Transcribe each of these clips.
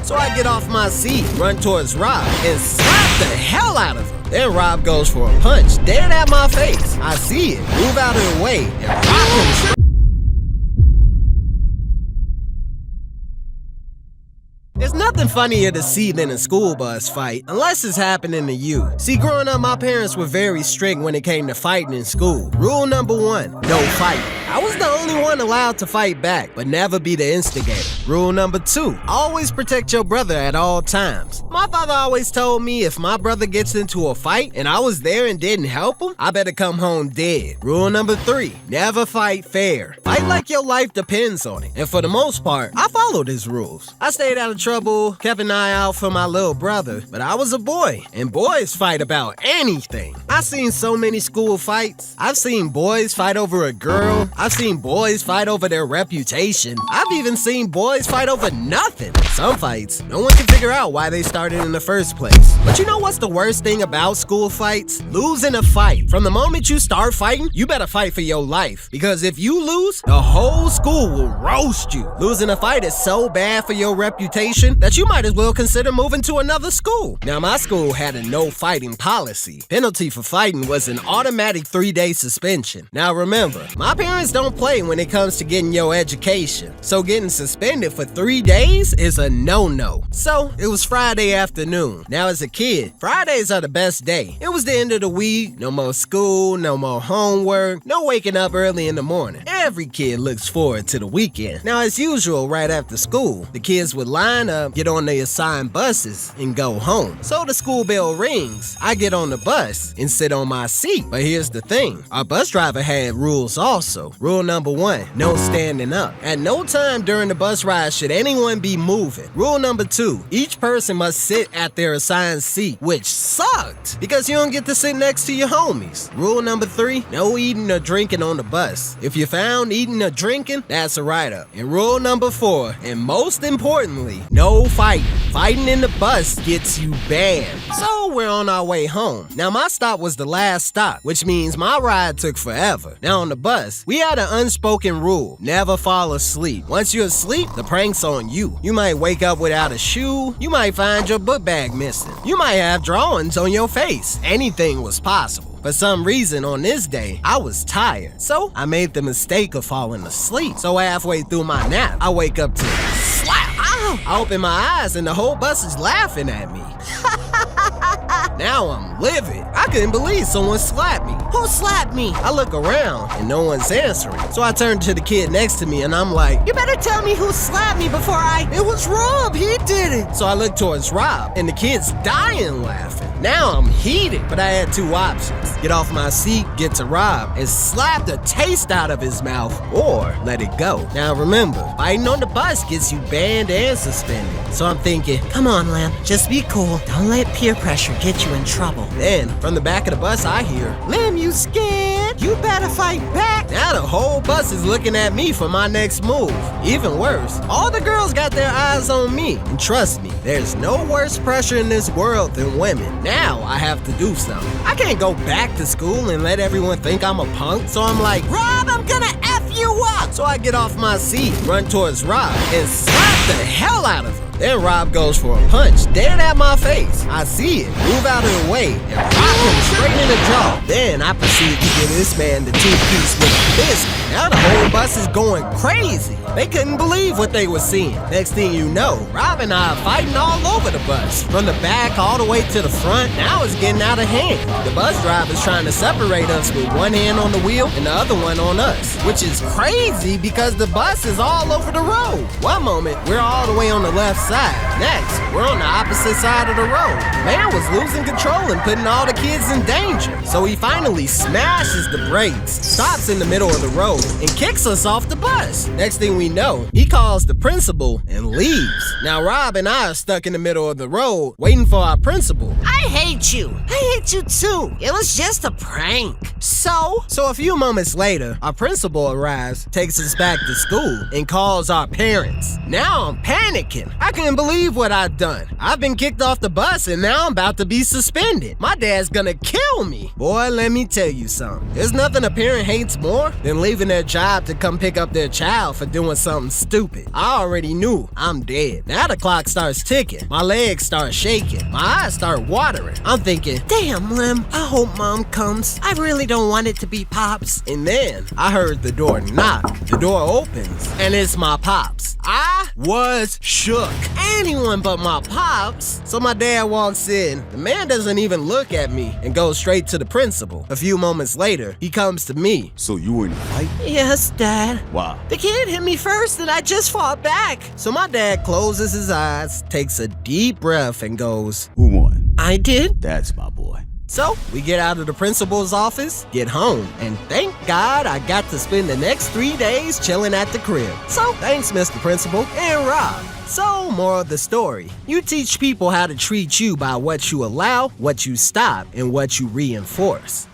So I get off my seat, run towards Rob, and slap the hell out of him. Then Rob goes for a punch, dead at my face. I see it, move out of the way, and rock him straight. There's nothing funnier to see than a school bus fight, unless it's happening to you. See, growing up, my parents were very strict when it came to fighting in school. Rule number 1, no fighting. I was the only one allowed to fight back, but never be the instigator. Rule number 2, always protect your brother at all times. My father always told me if my brother gets into a fight and I was there and didn't help him, I better come home dead. Rule number 3, never fight fair. Fight like your life depends on it. And for the most part, I followed his rules. I stayed out of trouble, kept an eye out for my little brother, but I was a boy, and boys fight about anything. I've seen so many school fights. I've seen boys fight over a girl. I've seen boys fight over their reputation. I've even seen boys fight over nothing. Some fights, no one can figure out why they started in the first place. But you know what's the worst thing about school fights? Losing a fight. From the moment you start fighting, you better fight for your life. Because if you lose, the whole school will roast you. Losing a fight is so bad for your reputation that you might as well consider moving to another school. Now, my school had a no fighting policy. Penalty for fighting was an automatic 3-day suspension. Now remember, my parents don't play when it comes to getting your education. So getting suspended for 3 days is a no-no. So it was Friday afternoon. Now as a kid, Fridays are the best day. It was the end of the week, no more school, no more homework, no waking up early in the morning. Every kid looks forward to the weekend. Now as usual, right after school, the kids would line up, get on the assigned buses, and go home. So the school bell rings, I get on the bus and sit on my seat. But here's the thing, our bus driver had rules also. Rule number 1, no standing up. At no time during the bus ride should anyone be moving. Rule number 2, each person must sit at their assigned seat, which sucked because you don't get to sit next to your homies. Rule number 3, no eating or drinking on the bus. If you're found eating or drinking, that's a write-up. And rule number 4, and most importantly, no fighting. Fighting in the bus gets you banned. So we're on our way home. Now my stop was the last stop, which means my ride took forever. Now on the bus, we had an unspoken rule, never fall asleep. Once you're asleep, the prank's on you. You might wake up without a shoe, you might find your book bag missing, you might have drawings on your face. Anything was possible. For some reason, on this day, I was tired, so I made the mistake of falling asleep. So halfway through my nap, I wake up to slap. Ow! I open my eyes and the whole bus is laughing at me. Now I'm livid. I couldn't believe someone slapped me. Who slapped me? I look around and no one's answering. So I turn to the kid next to me and I'm like, you better tell me who slapped me before It was Rob, he did it. So I look towards Rob and the kid's dying laughing. Now I'm heated, but I had 2 options. Get off my seat, get to Rob, and slap the taste out of his mouth, or let it go. Now remember, fighting on the bus gets you banned and suspended. So I'm thinking, come on, Lamb, just be cool. Don't let peer pressure get you in trouble. Then, from the back of the bus, I hear, Lamb, you scared? You better fight back. Now the whole bus is looking at me for my next move. Even worse, all the girls got their eyes on me. And trust me, there's no worse pressure in this world than women. Now I have to do something. I can't go back to school and let everyone think I'm a punk. So I'm like, Rob, I'm gonna F you up. So I get off my seat, run towards Rob, and slap the hell out of him. Then Rob goes for a punch, dead at my face. I see it, move out of the way, and rock him straight in the jaw. Then I proceed to give this man the 2-piece with a fist. Now the whole bus is going crazy. They couldn't believe what they were seeing. Next thing you know, Rob and I are fighting all over the bus. From the back all the way to the front, now it's getting out of hand. The bus driver's trying to separate us with one hand on the wheel and the other one on us, which is crazy because the bus is all over the road. One moment, we're all the way on the left side. Next, we're on the opposite side of the road. Man was losing control and putting all the kids in danger. So he finally smashes the brakes, stops in the middle of the road, and kicks us off the bus. Next thing we know, he calls the principal and leaves. Now Rob and I are stuck in the middle of the road, waiting for our principal. I hate you. I hate you too. It was just a prank. So a few moments later, our principal arrives, takes us back to school, and calls our parents. Now I'm panicking. I couldn't believe what I'd done. I've been kicked off the bus and now I'm about to be suspended. My dad's gonna kill me. Boy, let me tell you something. There's nothing a parent hates more than leaving their job to come pick up their child for doing something stupid. I already knew I'm dead. Now the clock starts ticking. My legs start shaking. My eyes start watering. I'm thinking, Damn, Lem, I hope Mom comes. I really don't want it to be Pops. and then I heard the door knock. The door opens, and it's my pops. I was shook. Anyone but my pops. So my dad walks in. The man doesn't even look at me and goes straight to the principal. A few moments later, he comes to me. So you were in a fight? Yes, Dad. Wow. The kid hit me first and I just fought back. So my dad closes his eyes, takes a deep breath, and goes, Who won? I did? That's my boy. So we get out of the principal's office, get home, and thank God I got to spend the next 3 days chilling at the crib. So thanks, Mr. Principal and Rob. So, moral of the story, you teach people how to treat you by what you allow, what you stop, and what you reinforce.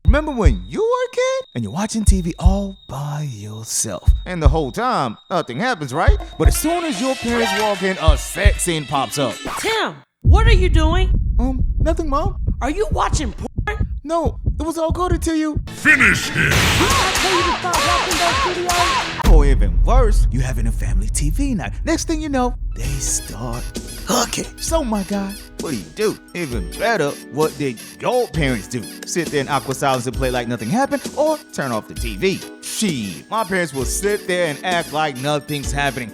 Remember when you were a kid and you're watching TV all by yourself? And the whole time, nothing happens, right? But as soon as your parents walk in, a sex scene pops up. Tim, what are you doing? Nothing, Mom. Are you watching porn? No, it was all good until you. Finish him! Or even worse, you having a family TV night. Next thing you know, they start hooking. So, my guy, what do? Even better, what did your parents do? Sit there in awkward silence and play like nothing happened, or turn off the TV? Shit, my parents will sit there and act like nothing's happening.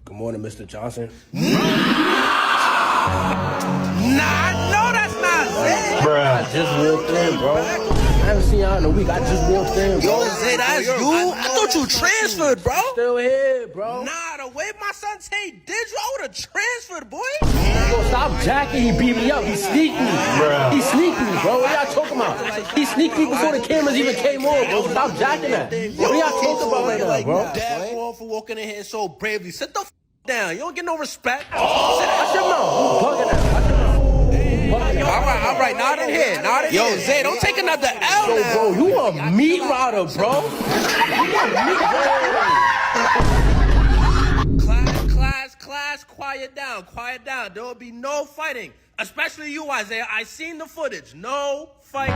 Good morning, Mr. Johnson. Nah, no, that's not it. I just walked in, bro. I haven't seen y'all in a week. I just walked in, bro. Say that's you? I thought you transferred, bro. Still here, bro. Nah, the way my son say did you, I would have transferred, boy. Yo, stop jacking. He beat me up. He sneaked me. He sneaked me, bro. What y'all talking about? He sneaked me before the cameras even came on, bro. Stop jacking that. What y'all talking about right now, bro? Dad for walking in here so bravely. Sit the down. You don't get no respect. I should know. You bugging that. All right, not in here. Yo, Zay, don't take another L now. Bro, you a meat rider, bro. Class, quiet down. There will be no fighting. Especially you, Isaiah. I seen the footage. No fighting.